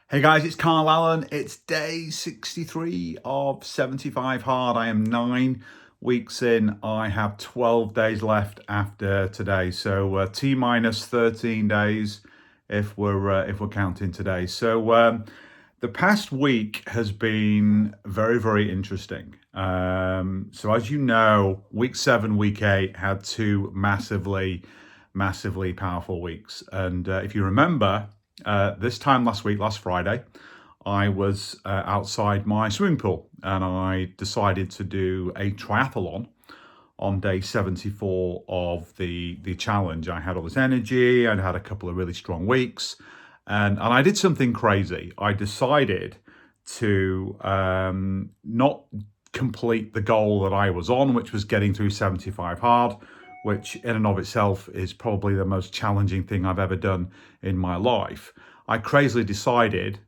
Hey guys, it's Carl Allen. It's day 63 of 75 hard. I am 9 weeks in. I have 12 days left after today. So T minus 13 days if we're counting today. So the past week has been very, very interesting. So as you know, week 7, week 8 had two massively powerful weeks. And if you remember, this time last week, last Friday, I was outside my swimming pool and I decided to do a triathlon on day 74 of the challenge. I had all this energy, I'd had a couple of really strong weeks, and I did something crazy. I decided to not complete the goal that I was on, which was getting through 75 hard, which in and of itself is probably the most challenging thing I've ever done in my life. I crazily decided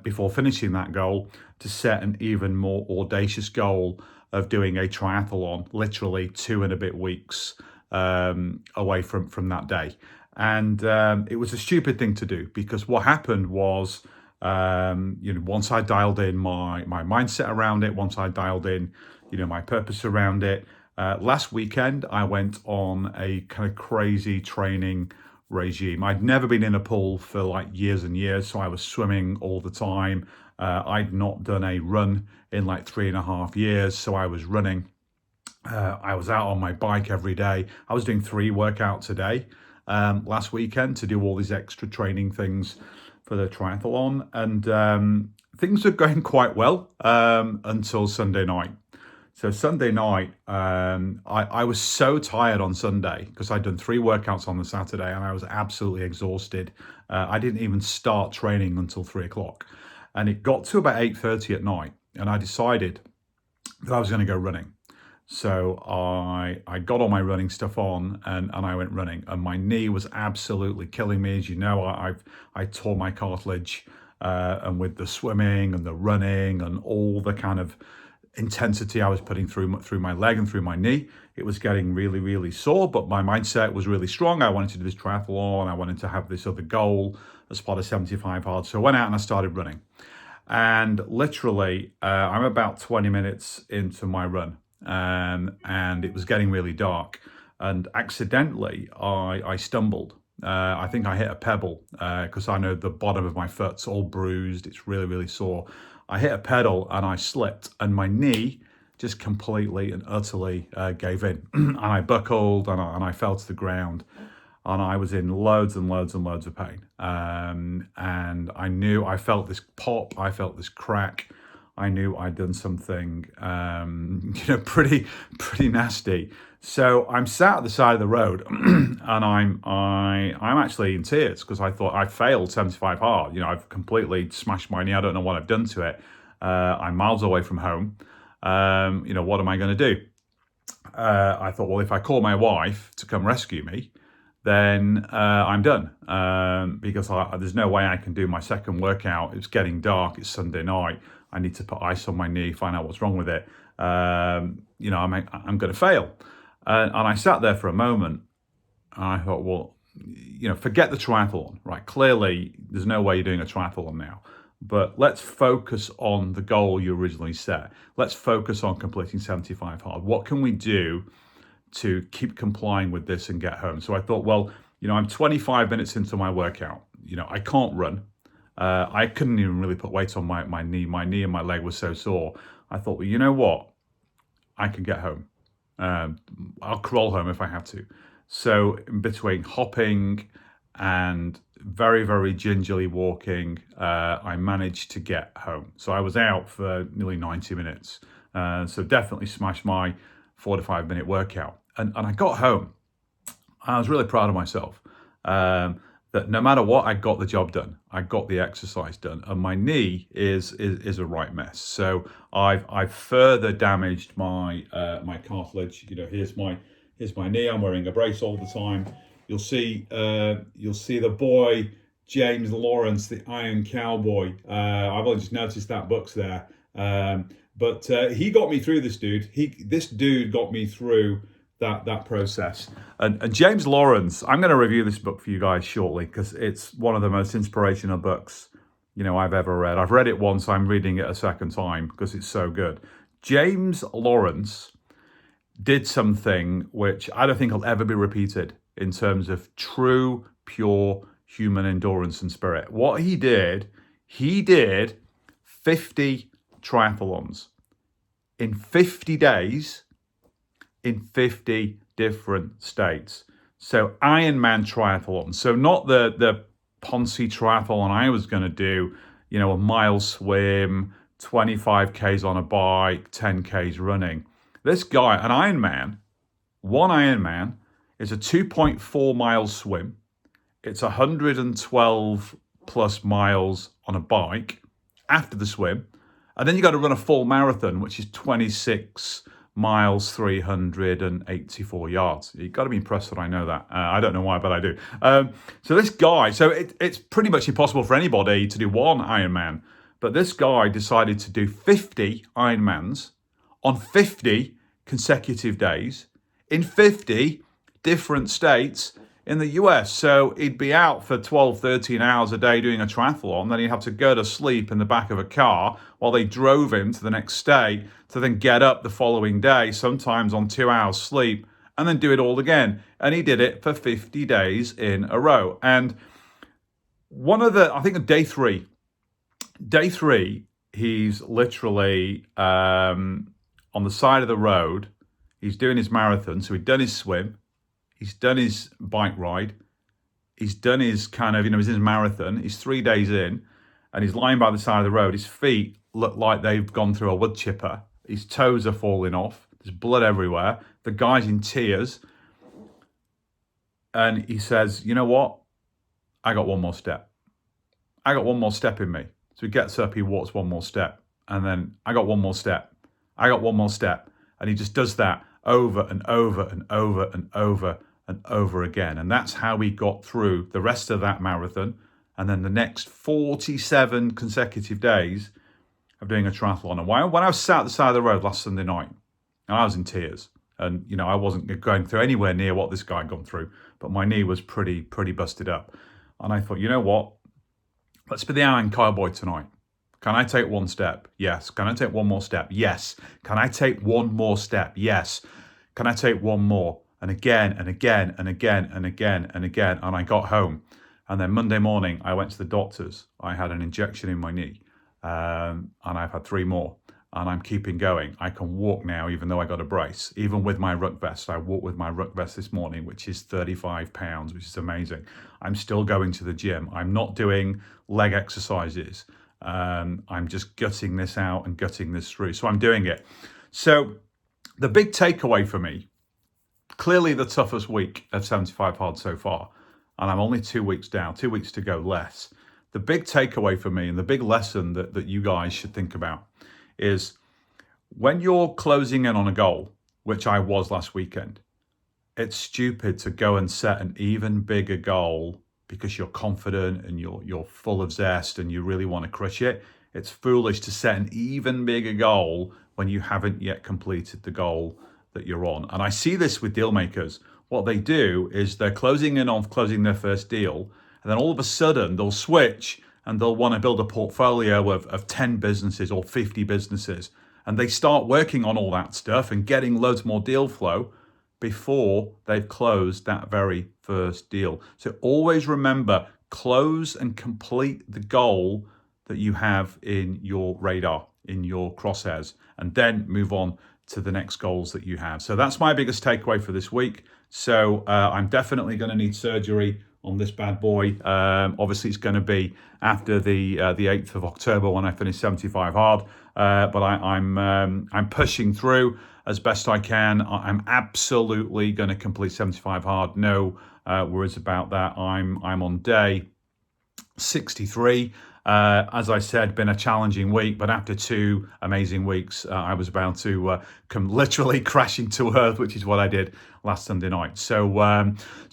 before finishing that goal to set an even more audacious goal of doing a triathlon, literally 2 and a bit weeks away from that day. And it was a stupid thing to do because what happened was, once I dialed in my mindset around it, once I dialed in, my purpose around it, last weekend I went on a kind of crazy training regime. I'd never been in a pool for like years and years, so I was swimming all the time. I'd not done a run in like 3.5 years, so I was running. I was out on my bike every day. I was doing 3 workouts a day last weekend to do all these extra training things for the triathlon, and things were going quite well until Sunday night. So Sunday night, I was so tired on Sunday because I'd done 3 workouts on the Saturday and I was absolutely exhausted. I didn't even start training until 3 o'clock, and it got to about 8:30 at night, and I decided that I was going to go running. So I got all my running stuff on and I went running, and my knee was absolutely killing me. As you know, I tore my cartilage, and with the swimming and the running and all the kind of intensity I was putting through my leg and through my knee, it was getting really, really sore. But my mindset was really strong. I wanted to do this triathlon. I wanted to have this other goal as part of 75 hard. So I went out and I started running. And literally, I'm about 20 minutes into my run, and it was getting really dark. And accidentally, I stumbled. I think I hit a pebble because I know the bottom of my foot's all bruised. It's really, really sore. I hit a pedal and I slipped, and my knee just completely and utterly gave in. And I buckled and I fell to the ground, and I was in loads and loads and loads of pain. And I felt this pop, I felt this crack. I knew I'd done something, pretty nasty. So I'm sat at the side of the road, and I'm actually in tears because I thought I failed 75 hard. I've completely smashed my knee. I don't know what I've done to it. I'm miles away from home. What am I going to do? I thought, well, if I call my wife to come rescue me, then I'm done, because there's no way I can do my second workout. It's getting dark. It's Sunday night. I need to put ice on my knee, find out what's wrong with it. I'm going to fail. And I sat there for a moment, and I thought, well, forget the triathlon, right? Clearly, there's no way you're doing a triathlon now. But let's focus on the goal you originally set. Let's focus on completing 75 hard. What can we do to keep complying with this and get home? So I thought, well, I'm 25 minutes into my workout. I can't run. I couldn't even really put weight on my knee. My knee and my leg were so sore. I thought, well, you know what? I can get home. I'll crawl home if I have to. So in between hopping and very, very gingerly walking, I managed to get home. So I was out for nearly 90 minutes. So definitely smashed my 4 to 5 minute workout. And I got home. I was really proud of myself. That no matter what, I got the job done. I got the exercise done, and my knee is a right mess. So I've further damaged my cartilage. Here's my knee. I'm wearing a brace all the time. You'll see the boy James Lawrence, the Iron Cowboy. I've only just noticed that book's there, but he got me through. This dude got me through that process. And James Lawrence, I'm going to review this book for you guys shortly because it's one of the most inspirational books, I've ever read. I've read it once. I'm reading it a second time because it's so good. James Lawrence did something which I don't think will ever be repeated in terms of true, pure human endurance and spirit. What he did 50 triathlons in 50 days in 50 different states. So Ironman triathlon. So not the Ponzi triathlon I was going to do, a mile swim, 25 Ks on a bike, 10 Ks running. This guy, one Ironman is a 2.4 mile swim. It's 112 plus miles on a bike after the swim. And then you got to run a full marathon, which is 26 miles, 384 yards. You've got to be impressed that I know that. I don't know why, but I do. So this guy, it's pretty much impossible for anybody to do one Ironman. But this guy decided to do 50 Ironmans on 50 consecutive days in 50 different states in the US. So he'd be out for 12, 13 hours a day doing a triathlon. Then he'd have to go to sleep in the back of a car while they drove him to the next state to then get up the following day, sometimes on 2 hours sleep, and then do it all again. And he did it for 50 days in a row. And I think day three, he's literally on the side of the road. He's doing his marathon. So he'd done his swim. He's done his bike ride. He's done his his marathon. He's 3 days in and he's lying by the side of the road. His feet look like they've gone through a wood chipper. His toes are falling off. There's blood everywhere. The guy's in tears. And he says, you know what? I got one more step. I got one more step in me. So he gets up, he walks one more step. And then I got one more step. I got one more step. And he just does that over and over and over and over and over again. And that's how we got through the rest of that marathon. And then the next 47 consecutive days of doing a triathlon. And when I was sat at the side of the road last Sunday night, and I was in tears, and I wasn't going through anywhere near what this guy had gone through, but my knee was pretty busted up. And I thought, you know what? Let's be the Iron Cowboy tonight. Can I take one step? Yes. Can I take one more step? Yes. Can I take one more step? Yes. Can I take one more? And again, and again, and again, and again, and again. And I got home. And then Monday morning, I went to the doctors. I had an injection in my knee. And I've had 3 more. And I'm keeping going. I can walk now, even though I got a brace. Even with my ruck vest. I walked with my ruck vest this morning, which is 35 pounds, which is amazing. I'm still going to the gym. I'm not doing leg exercises. I'm just gutting this out and gutting this through. So I'm doing it. So the big takeaway for me, clearly the toughest week of 75 hard so far. And I'm only 2 weeks down, 2 weeks to go less. The big takeaway for me and the big lesson that you guys should think about is when you're closing in on a goal, which I was last weekend, it's stupid to go and set an even bigger goal because you're confident and you're full of zest and you really want to crush it. It's foolish to set an even bigger goal when you haven't yet completed the goal that you're on. And I see this with deal makers. What they do is they're closing in on closing their first deal, and then all of a sudden they'll switch and they'll want to build a portfolio of 10 businesses or 50 businesses. And they start working on all that stuff and getting loads more deal flow before they've closed that very first deal. So always remember, close and complete the goal that you have in your radar, in your crosshairs, and then move on to the next goals that you have. So that's my biggest takeaway for this week. So I'm definitely going to need surgery on this bad boy. Obviously, it's going to be after the 8th of October when I finish 75 hard. But I'm pushing through as best I can. I'm absolutely going to complete 75 hard. No worries about that. I'm on day 63. As I said, been a challenging week, but after 2 amazing weeks, I was about to come literally crashing to earth, which is what I did last Sunday night. So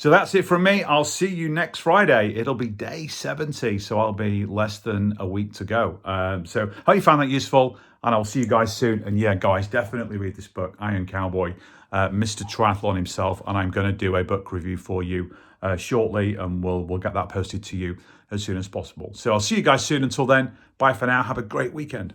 that's it from me. I'll see you next Friday. It'll be day 70, so I'll be less than a week to go. So hope you found that useful, and I'll see you guys soon. And yeah, guys, definitely read this book, Iron Cowboy, Mr. Triathlon himself, and I'm going to do a book review for you shortly, and we'll get that posted to you as soon as possible. So I'll see you guys soon. Until then, bye for now. Have a great weekend.